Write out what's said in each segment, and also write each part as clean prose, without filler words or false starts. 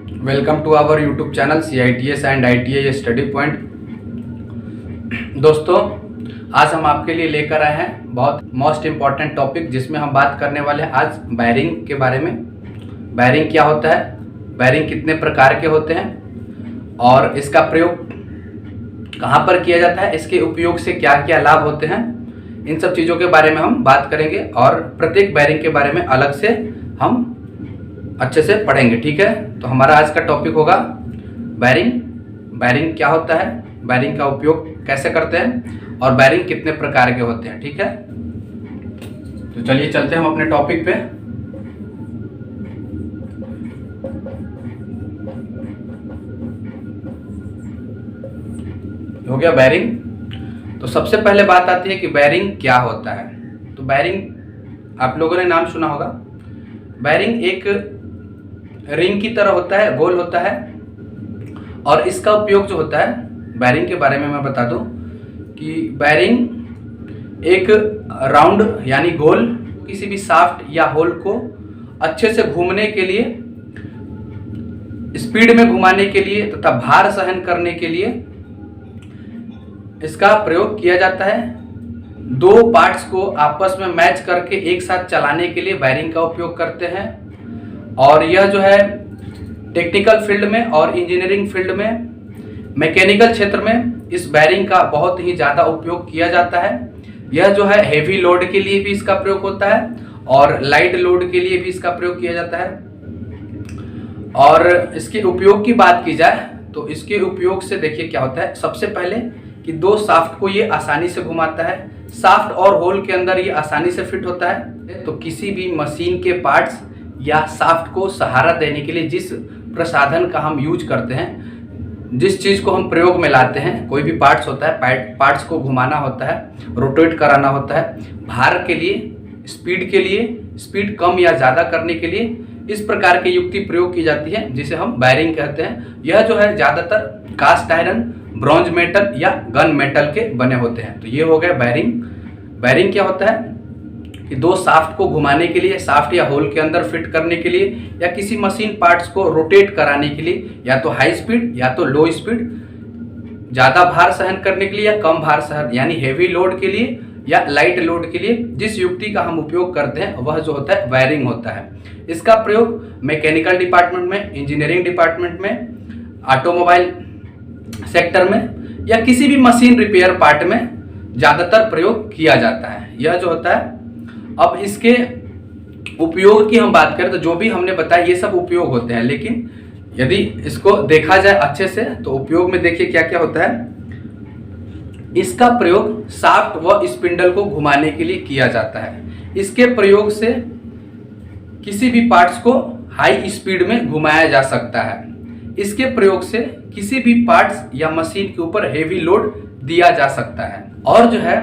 Welcome to our YouTube channel CITS and ITI study point. दोस्तों, आज हम आपके लिए लेकर आए हैं बहुत मोस्ट इम्पॉर्टेंट टॉपिक, जिसमें हम बात करने वाले हैं आज वायरिंग के बारे में। वायरिंग क्या होता है, वायरिंग कितने प्रकार के होते हैं और इसका प्रयोग कहाँ पर किया जाता है, इसके उपयोग से क्या क्या लाभ होते हैं, इन सब चीज़ों के बारे में हम बात करेंगे और प्रत्येक वायरिंग के बारे में अलग से हम अच्छे से पढ़ेंगे। ठीक है, तो हमारा आज का टॉपिक होगा वायरिंग। वायरिंग क्या होता है, वायरिंग का उपयोग कैसे करते हैं और वायरिंग कितने प्रकार के होते हैं। ठीक है, तो चलिए चलते हैं हम अपने टॉपिक पे। हो गया वायरिंग। तो सबसे पहले बात आती है कि वायरिंग क्या होता है। तो वायरिंग आप लोगों ने नाम सुना होगा। वायरिंग एक रिंग की तरह होता है, गोल होता है, और इसका उपयोग जो होता है, वायरिंग के बारे में मैं बता दूं कि वायरिंग एक राउंड यानी गोल किसी भी शाफ्ट या होल को अच्छे से घूमने के लिए, स्पीड में घुमाने के लिए तथा भार सहन करने के लिए इसका प्रयोग किया जाता है। दो पार्ट्स को आपस में मैच करके एक साथ चलाने के लिए वायरिंग का उपयोग करते हैं। और यह जो है टेक्निकल फील्ड में और इंजीनियरिंग फील्ड में, मैकेनिकल क्षेत्र में इस वायरिंग का बहुत ही ज़्यादा उपयोग किया जाता है। यह जो है हेवी लोड के लिए भी इसका प्रयोग होता है और लाइट लोड के लिए भी इसका प्रयोग किया जाता है। और इसके उपयोग की बात की जाए तो इसके उपयोग से देखिए क्या होता है। सबसे पहले कि दो शाफ्ट को ये आसानी से घुमाता है, शाफ्ट और होल के अंदर ये आसानी से फिट होता है। तो किसी भी मशीन के पार्ट्स या शाफ्ट को सहारा देने के लिए जिस प्रसाधन का हम यूज करते हैं, जिस चीज़ को हम प्रयोग में लाते हैं, कोई भी पार्ट्स होता है, पार्ट्स को घुमाना होता है, रोटेट कराना होता है, भार के लिए, स्पीड के लिए, स्पीड कम या ज़्यादा करने के लिए इस प्रकार की युक्ति प्रयोग की जाती है, जिसे हम वायरिंग कहते हैं। यह जो है ज़्यादातर कास्ट आयरन, ब्रॉन्ज मेटल या गन मेटल के बने होते हैं। तो ये हो गया वायरिंग। वायरिंग क्या होता है कि दो शाफ्ट को घुमाने के लिए, शाफ्ट या होल के अंदर फिट करने के लिए, या किसी मशीन पार्ट्स को रोटेट कराने के लिए, या तो हाई स्पीड या तो लो स्पीड, ज़्यादा भार सहन करने के लिए या कम भार सहन यानी हेवी लोड के लिए या लाइट लोड के लिए जिस युक्ति का हम उपयोग करते हैं वह जो होता है वायरिंग होता है। इसका प्रयोग मैकेनिकल डिपार्टमेंट में, इंजीनियरिंग डिपार्टमेंट में, ऑटोमोबाइल सेक्टर में या किसी भी मशीन रिपेयर पार्ट में ज़्यादातर प्रयोग किया जाता है। यह जो होता है, अब इसके उपयोग की हम बात करें तो जो भी हमने बताया ये सब उपयोग होते हैं, लेकिन यदि इसको देखा जाए अच्छे से तो उपयोग में देखिए क्या क्या होता है। इसका प्रयोग शाफ्ट व स्पिंडल को घुमाने के लिए किया जाता है। इसके प्रयोग से किसी भी पार्ट्स को हाई स्पीड में घुमाया जा सकता है। इसके प्रयोग से किसी भी पार्ट्स या मशीन के ऊपर हेवी लोड दिया जा सकता है। और जो है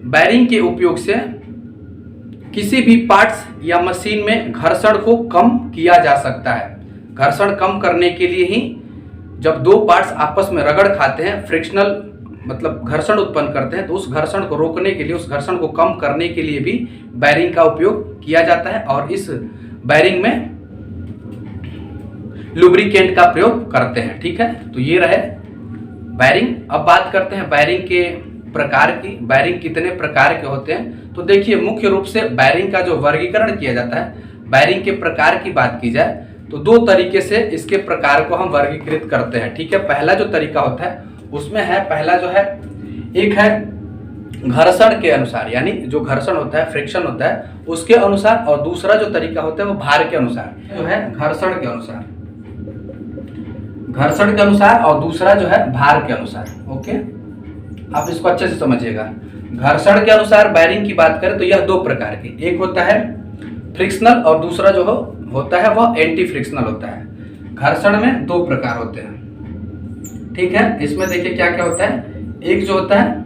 वायरिंग के उपयोग से किसी भी पार्ट्स या मशीन में घर्षण को कम किया जा सकता है। घर्षण कम करने के लिए ही जब दो पार्ट्स आपस में रगड़ खाते हैं, फ्रिक्शनल मतलब घर्षण उत्पन्न करते हैं, तो उस घर्षण को रोकने के लिए, उस घर्षण को कम करने के लिए भी वायरिंग का उपयोग किया जाता है। और इस वायरिंग में लुब्रिकेंट का प्रयोग करते हैं। ठीक है, तो ये रहे वायरिंग। अब बात करते हैं वायरिंग के प्रकार की। वायरिंग कितने प्रकार के होते हैं, तो देखिए मुख्य रूप से वायरिंग का जो वर्गीकरण किया जाता है, वायरिंग के प्रकार की बात की जाए तो दो तरीके से इसके प्रकार को हम वर्गीकृत करते हैं। ठीक है, पहला जो तरीका होता है उसमें है, पहला जो है, एक है घर्षण के अनुसार, यानी जो घर्षण होता है, फ्रिक्शन होता है उसके अनुसार, और दूसरा जो तरीका होता है वो भार के अनुसार, जो है घर्षण के अनुसार, घर्षण के अनुसार, और दूसरा जो है भार के अनुसार। ओके, आप इसको अच्छे से समझिएगा। घर्षण के अनुसार वायरिंग की बात करें तो यह दो प्रकार की, एक होता है फ्रिक्शनल और दूसरा जो होता है वह एंटी फ्रिक्शनल होता है। घर्षण में दो प्रकार होते हैं। ठीक है, इसमें देखिए क्या क्या होता है। एक जो होता है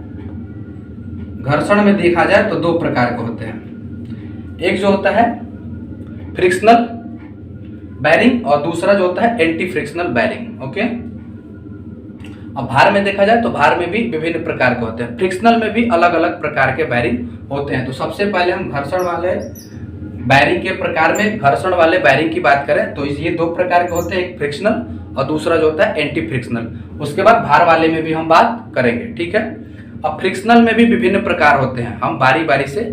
घर्षण में देखा जाए तो दो प्रकार के होते हैं। एक जो होता है फ्रिक्शनल वायरिंग और दूसरा जो होता है एंटी फ्रिक्शनल वायरिंग। ओके, अब भार में देखा जाए तो भार में भी विभिन्न प्रकार के होते हैं। फ्रिक्शनल में भी अलग अलग प्रकार के वायरिंग होते हैं। तो सबसे पहले हम बैरिंग के प्रकार में घर्षण वाले बैरिंग की बात करें तो ये दो प्रकार के होते हैं, एक फ्रिक्शनल और दूसरा जो होता है एंटी फ्रिक्शनल। उसके बाद भार वाले में भी हम बात करेंगे, ठीक है। अब फ्रिक्शनल में भी विभिन्न प्रकार होते हैं, हम बारी बारी से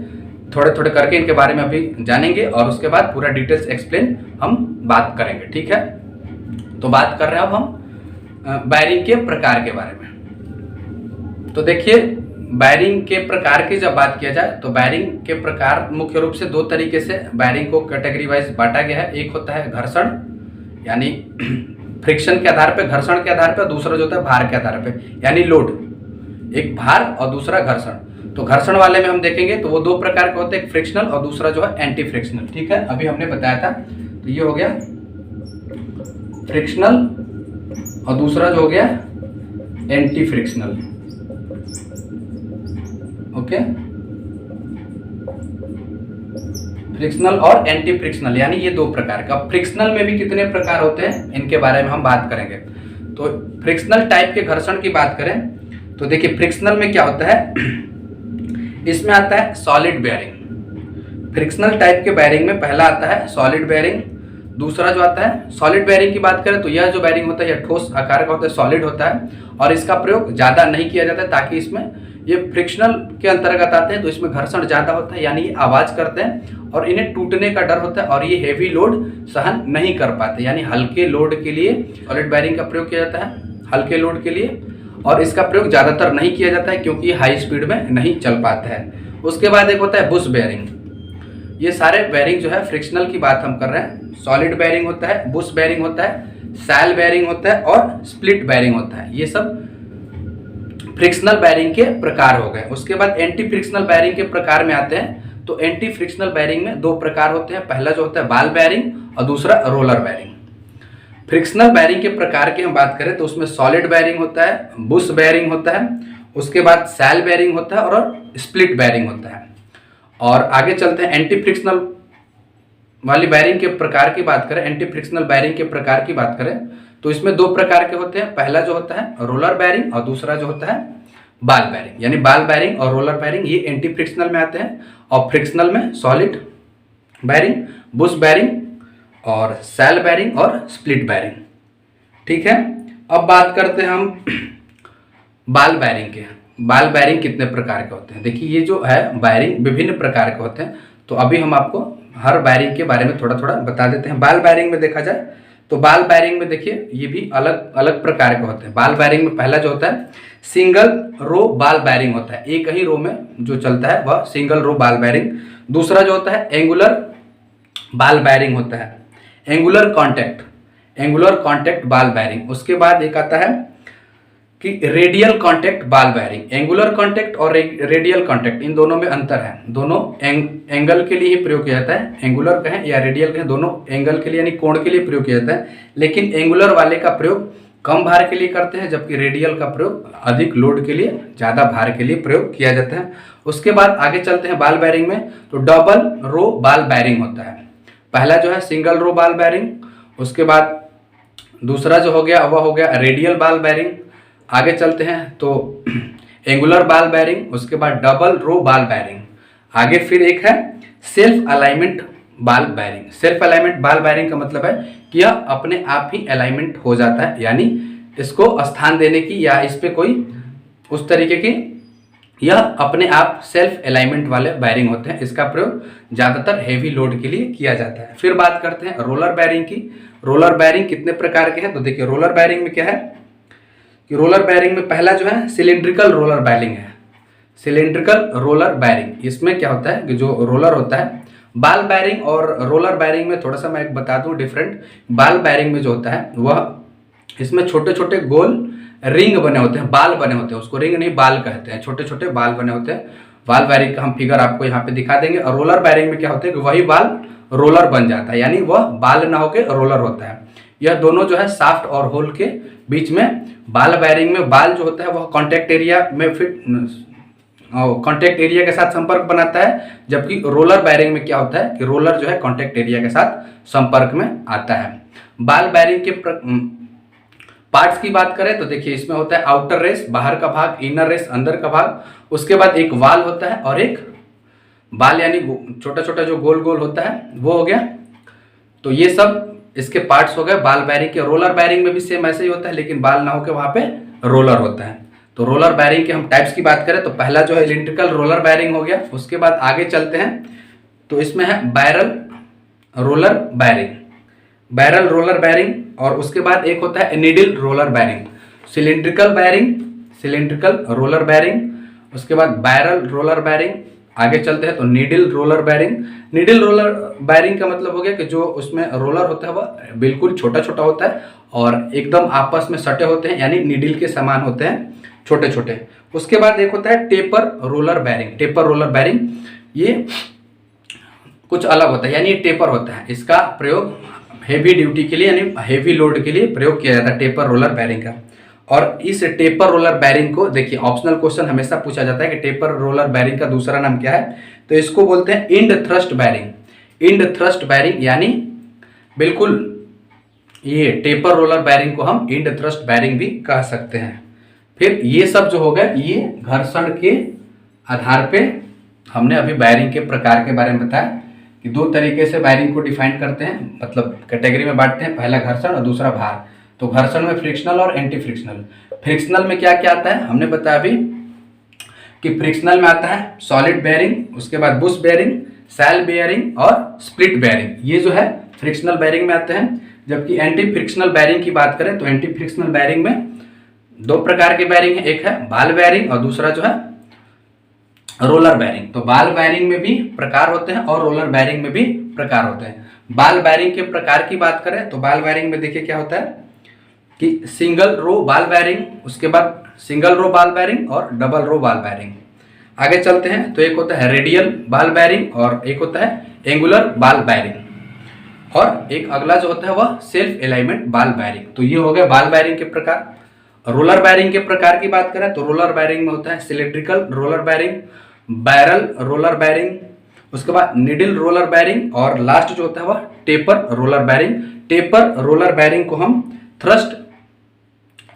थोड़े थोड़े करके इनके बारे में अभी जानेंगे और उसके बाद पूरा डिटेल्स एक्सप्लेन हम बात करेंगे, ठीक है। तो बात कर रहे हैं अब हम बैरिंग के प्रकार के बारे में। तो देखिए बैरिंग के प्रकार की जब बात किया जाए तो बैरिंग के प्रकार मुख्य रूप से दो तरीके से बैरिंग को कैटेगरी वाइज बांटा गया है। एक होता है घर्षण यानी फ्रिक्शन के आधार पे, घर्षण के आधार पे, दूसरा जो होता है भार के आधार पे यानी लोड। एक भार और दूसरा घर्षण। तो घर्षण वाले में हम देखेंगे तो वो दो प्रकार के होते हैं, एक फ्रिक्शनल और दूसरा जो है एंटी फ्रिक्शनल, ठीक है। अभी हमने बताया था, तो ये हो गया फ्रिक्शनल और दूसरा जो हो गया एंटी फ्रिक्शनल, ओके। फ्रिक्शनल और एंटी फ्रिक्शनल यानी ये दो प्रकार का। फ्रिक्शनल में भी कितने प्रकार होते हैं इनके बारे में हम बात करेंगे। तो फ्रिक्शनल टाइप के घर्षण की बात करें तो देखिए फ्रिक्शनल में क्या होता है, इसमें आता है सॉलिड बेयरिंग। फ्रिक्शनल टाइप के बेयरिंग में पहला आता है सॉलिड बेयरिंग, दूसरा जो आता है सॉलिड बेयरिंग की बात करें तो यह जो बेयरिंग होता है यह ठोस आकार का होता है, सॉलिड होता है और इसका प्रयोग ज़्यादा नहीं किया जाता है ताकि इसमें ये फ्रिक्शनल के अंतर्गत आते हैं तो इसमें घर्षण ज़्यादा होता है यानी ये आवाज़ करते हैं और इन्हें टूटने का डर होता है और ये हेवी लोड सहन नहीं कर पाते, यानी हल्के लोड के लिए सॉलिड बेयरिंग का प्रयोग किया जाता है, हल्के लोड के लिए। और इसका प्रयोग ज़्यादातर नहीं किया जाता है क्योंकि हाई स्पीड में नहीं चल पाता है। उसके बाद एक होता है बुश बेयरिंग। ये सारे बेयरिंग जो है फ्रिक्शनल की बात हम कर रहे हैं। सॉलिड बेयरिंग होता है, बुश बेयरिंग होता है, सैल बेयरिंग होता है और स्प्लिट बेयरिंग होता है। ये सब फ्रिक्शनल बेयरिंग के प्रकार हो गए। उसके बाद एंटी फ्रिक्शनल बेयरिंग के प्रकार में आते हैं। तो एंटी फ्रिक्शनल बेयरिंग में दो प्रकार होते हैं, पहला जो होता है बॉल बेयरिंग और दूसरा रोलर बेयरिंग। फ्रिक्शनल बेयरिंग के प्रकार की हम बात करें तो उसमें सॉलिड बेयरिंग होता है, बुश बेयरिंग होता है, उसके बाद सैल बेयरिंग होता है और स्प्लिट बेयरिंग होता है। और आगे चलते हैं एंटी फ्रिक्शनल वाली बेयरिंग के प्रकार की बात करें। एंटी फ्रिक्शनल बेयरिंग के प्रकार की बात करें तो इसमें दो प्रकार के होते हैं, पहला जो होता है रोलर बेयरिंग और दूसरा जो होता है बॉल बेयरिंग। यानी बॉल बेयरिंग और रोलर बेयरिंग ये एंटी फ्रिक्शनल में आते हैं और फ्रिक्शनल में सॉलिड बेयरिंग, बुश बेयरिंग और सैल बेयरिंग और स्प्लिट बेयरिंग, ठीक है। अब बात करते हैं हम बॉल बेयरिंग के। बॉल बेयरिंग कितने प्रकार के होते हैं, देखिए ये जो है बेयरिंग विभिन्न प्रकार के होते हैं। तो अभी हम आपको हर बेयरिंग के बारे में थोड़ा थोड़ा बता देते हैं। बॉल बेयरिंग में देखा जाए तो बॉल बेयरिंग में देखिए ये भी अलग अलग प्रकार के होते हैं। बॉल बेयरिंग में पहला जो होता है सिंगल रो बॉल बेयरिंग होता है, एक ही रो में जो चलता है वह सिंगल रो बॉल बेयरिंग। दूसरा जो होता है एंगुलर बॉल बेयरिंग होता है, एंगुलर कॉन्टैक्ट बॉल बेयरिंग। उसके बाद एक आता है कि radial contact ball bearing. Angular contact और रेडियल कॉन्टैक्ट इन दोनों में अंतर है, दोनों एंगल के लिए ही प्रयोग किया जाता है। एंगुलर कहें या रेडियल कहें, दोनों एंगल के लिए यानी कोण के लिए प्रयोग किया जाता है। लेकिन एंगुलर वाले का प्रयोग कम भार के लिए करते हैं जबकि रेडियल का प्रयोग अधिक लोड के लिए, ज़्यादा भार के लिए प्रयोग किया जाता है। उसके बाद आगे चलते हैं बॉल बेयरिंग में। तो डबल रो बॉल बेयरिंग होता है, पहला जो है सिंगल रो बॉल बेयरिंग, उसके बाद दूसरा जो हो गया वह हो गया रेडियल बॉल बेयरिंग। आगे चलते हैं तो एंगुलर बॉल बेयरिंग, उसके बाद डबल रो बॉल बेयरिंग। आगे फिर एक है self alignment ball bearing. Self alignment ball bearing का मतलब है कि यह अपने आप ही अलाइनमेंट हो जाता है, यानी इसको स्थान देने की या इस पे कोई उस तरीके की, यह अपने आप सेल्फ अलाइनमेंट वाले बेयरिंग होते हैं। इसका प्रयोग ज़्यादातर हेवी लोड के लिए किया जाता है। फिर बात करते हैं रोलर बेयरिंग की। रोलर बेयरिंग कितने प्रकार के हैं तो देखिए रोलर बेयरिंग में क्या है कि रोलर बेयरिंग में पहला जो है सिलिंड्रिकल रोलर बेयरिंग है। सिलिंड्रिकल रोलर बेयरिंग, इसमें क्या होता है कि जो रोलर होता है, बॉल बेयरिंग और रोलर बेयरिंग में थोड़ा सा मैं बता दूं डिफरेंट। बॉल बेयरिंग में जो होता है वह इसमें छोटे छोटे गोल रिंग बने होते हैं, बाल बने होते हैं, उसको रिंग नहीं बाल कहते हैं, छोटे छोटे बाल बने होते हैं। बॉल बेयरिंग का हम फिगर आपको यहाँ पे दिखा देंगे। और रोलर बेयरिंग में क्या होता है कि वही बाल रोलर बन जाता है, यानी वह बाल ना होकर रोलर होता है। यह दोनों जो है शाफ्ट और होल के बीच में, बॉल बेयरिंग में बाल जो होता है वह कॉन्टैक्ट एरिया में फिट कॉन्टैक्ट एरिया के साथ संपर्क बनाता है, जबकि रोलर बेयरिंग में क्या होता है कि रोलर जो है कॉन्टैक्ट एरिया के साथ संपर्क में आता है। बॉल बेयरिंग के पार्ट्स की बात करें तो देखिए इसमें होता है आउटर रेस बाहर का भाग, इनर रेस अंदर का भाग, उसके बाद एक वाल होता है और एक बाल यानी छोटा छोटा जो गोल गोल होता है वो हो गया। तो ये सब इसके पार्ट्स हो गए बाल बैरिंग के। रोलर बैरिंग में भी सेम ऐसे ही होता है, लेकिन बाल ना होकर वहाँ पे रोलर होता है। तो रोलर बैरिंग के हम टाइप्स की बात करें तो पहला जो है सिलिंड्रिकल रोलर बैरिंग हो गया। उसके बाद आगे चलते हैं तो इसमें है barrel roller bearing, barrel roller bearing. और उसके बाद एक होता है needle roller bearing. Cylindrical bearing, cylindrical roller bearing, उसके बाद बैरल रोलर बैरिंग। आगे चलते हैं तो needle roller bearing. Needle roller bearing का मतलब हो गया कि जो उसमें रोलर होता है वह बिल्कुल छोटा छोटा होता है और एकदम आपस में सटे होते हैं, यानी नीडल के समान होते हैं, छोटे छोटे। उसके बाद एक होता है taper roller bearing. Taper roller bearing ये कुछ अलग होता है, यानी ये टेपर होता है। इसका प्रयोग हेवी ड्यूटी के लिए यानी हेवी लोड के लिए प्रयोग किया जाता है टेपर रोलर बैरिंग का। और इस टेपर रोलर बैरिंग को देखिए, ऑप्शनल क्वेश्चन हमेशा पूछा जाता है कि टेपर रोलर बैरिंग का दूसरा नाम क्या है, तो इसको बोलते हैं end thrust bearing. End thrust bearing यानी बिल्कुल ये टेपर रोलर बैरिंग को हम इंड थ्रस्ट बैरिंग भी कह सकते हैं। फिर ये सब जो हो गया ये घर्षण के आधार पे हमने अभी बैरिंग के प्रकार के बारे में बताया कि दो तरीके से बैरिंग को डिफाइन करते हैं, मतलब कैटेगरी में बांटते हैं। पहला घर्षण और दूसरा भार। तो घर्षण में फ्रिक्शनल और एंटी फ्रिक्शनल। फ्रिक्शनल में क्या क्या आता है हमने बताया अभी कि फ्रिक्शनल में आता है सॉलिड बेयरिंग, उसके बाद बुश बेयरिंग, सेल बेयरिंग और स्प्लिट बेयरिंग। ये जो है फ्रिक्शनल बेयरिंग में आते हैं। जबकि एंटी फ्रिक्शनल बेयरिंग की बात करें तो एंटी फ्रिक्शनल बेयरिंग में दो प्रकार के बेयरिंग है, एक है बाल बेयरिंग और दूसरा जो है रोलर बेयरिंग। तो बाल बेयरिंग में भी प्रकार होते हैं और रोलर बेयरिंग में भी प्रकार होते हैं। बाल बेयरिंग के प्रकार की बात करें तो बाल बेयरिंग में देखिए क्या होता है कि सिंगल रो बाल बेयरिंग, उसके बाद सिंगल रो बाल बेयरिंग और डबल रो बाल बेयरिंग। आगे चलते हैं तो एक होता है रेडियल बाल बेयरिंग और एक होता है एंगुलर बाल बेयरिंग और एक अगला जो होता है वह सेल्फ अलाइनमेंट बाल बेयरिंग। तो ये हो गया बाल बेयरिंग के प्रकार। रोलर बेयरिंग के प्रकार की बात करें तो रोलर बेयरिंग में होता है cylindrical roller bearing, barrel roller bearing, उसके बाद निडल रोलर बेयरिंग और लास्ट जो होता है वह taper roller bearing. Taper roller bearing को हम थ्रस्ट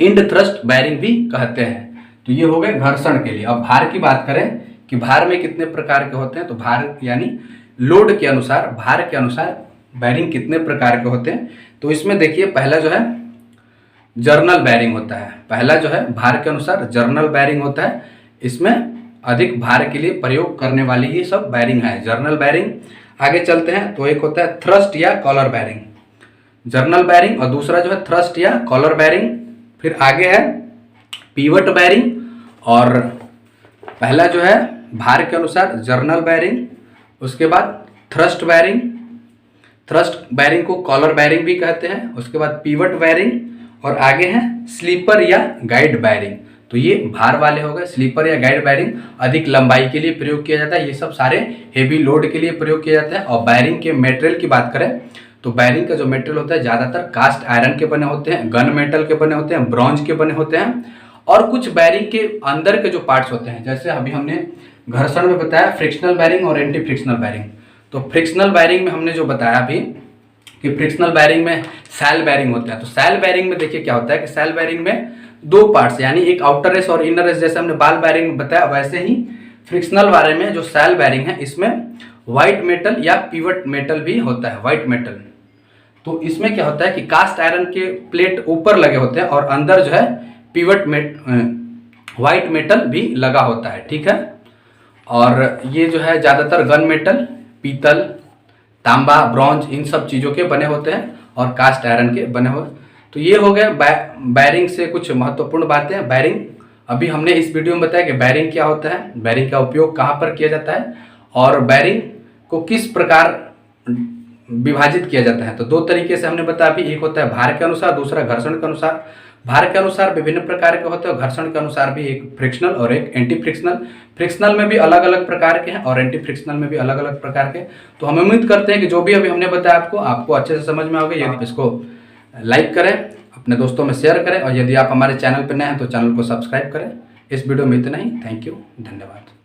इंड थ्रस्ट बेयरिंग भी कहते हैं। तो ये हो गए घर्षण के लिए। अब भार की बात करें कि भार में कितने प्रकार के होते हैं, तो भार यानी लोड के अनुसार, भार के अनुसार बेयरिंग कितने प्रकार के होते हैं। तो इसमें देखिए पहला जो है जर्नल बेयरिंग होता है। पहला जो है भार के अनुसार जर्नल बेयरिंग होता है। इसमें अधिक भार के लिए प्रयोग करने वाली ये सब बेयरिंग है, जर्नल बेयरिंग। आगे चलते हैं तो एक होता है थ्रस्ट या कॉलर बेयरिंग, जर्नल बेयरिंग, और दूसरा जो है थ्रस्ट या कॉलर बेयरिंग। फिर आगे है पीवट बेयरिंग और पहला जो है भार के अनुसार जर्नल बेयरिंग, उसके बाद थ्रस्ट बेयरिंग, थ्रस्ट बेयरिंग को कॉलर बेयरिंग भी कहते हैं, उसके बाद पीवट बेयरिंग और आगे है स्लीपर या गाइड बेयरिंग। तो ये भार वाले हो गए। स्लीपर या गाइड बेयरिंग अधिक लंबाई के लिए प्रयोग किया जाता है, ये सब सारे हेवी लोड के लिए प्रयोग किया जाता है। और बेयरिंग के मटेरियल की बात करें तो बेयरिंग का जो मटेरियल होता है ज़्यादातर कास्ट आयरन के बने होते हैं, गन मेटल के बने होते हैं, ब्रॉन्ज के बने होते हैं। और कुछ बेयरिंग के अंदर के जो पार्ट्स होते हैं, जैसे अभी हमने घर्षण में बताया फ्रिक्शनल बेयरिंग और एंटी फ्रिक्शनल बेयरिंग। तो फ्रिक्शनल बेयरिंग में हमने जो बताया अभी कि फ्रिक्शनल बेयरिंग में सेल बेयरिंग होता है। तो सेल बेयरिंग में देखिए क्या होता है कि सेल बेयरिंग में दो पार्ट्स यानी एक आउटर रेस और इनर रेस, जैसे हमने बाल बेयरिंग में बताया, वैसे ही फ्रिक्शनल बारे में जो सेल बेयरिंग है इसमें व्हाइट मेटल या पिवट मेटल भी होता है, व्हाइट मेटल। तो इसमें क्या होता है कि कास्ट आयरन के प्लेट ऊपर लगे होते हैं और अंदर जो है पिवट व्हाइट मेटल भी लगा होता है, ठीक है। और ये जो है ज़्यादातर गन मेटल, पीतल, तांबा, ब्रॉन्ज, इन सब चीज़ों के बने होते हैं और कास्ट आयरन के बने हुए। तो ये हो गए बेयरिंग से कुछ महत्वपूर्ण बातें। बेयरिंग अभी हमने इस वीडियो में बताया कि बेयरिंग क्या होता है, बेयरिंग का उपयोग कहाँ पर किया जाता है और बेयरिंग को किस प्रकार विभाजित किया जाता है। तो दो तरीके से हमने बताया अभी, एक होता है भार के अनुसार, दूसरा घर्षण के अनुसार। भार के अनुसार विभिन्न प्रकार के होते हैं और घर्षण के अनुसार भी एक फ्रिक्शनल और एक एंटी फ्रिक्शनल। फ्रिक्शनल में भी अलग अलग प्रकार के हैं और एंटी फ्रिक्शनल में भी अलग अलग प्रकार के। तो हम उम्मीद करते हैं कि जो भी अभी हमने बताया आपको अच्छे से समझ में आ गया। यदि इसको लाइक करें, अपने दोस्तों में शेयर करें और यदि आप हमारे चैनल पर नए हैं तो चैनल को सब्सक्राइब करें। इस वीडियो में इतना ही। थैंक यू, धन्यवाद।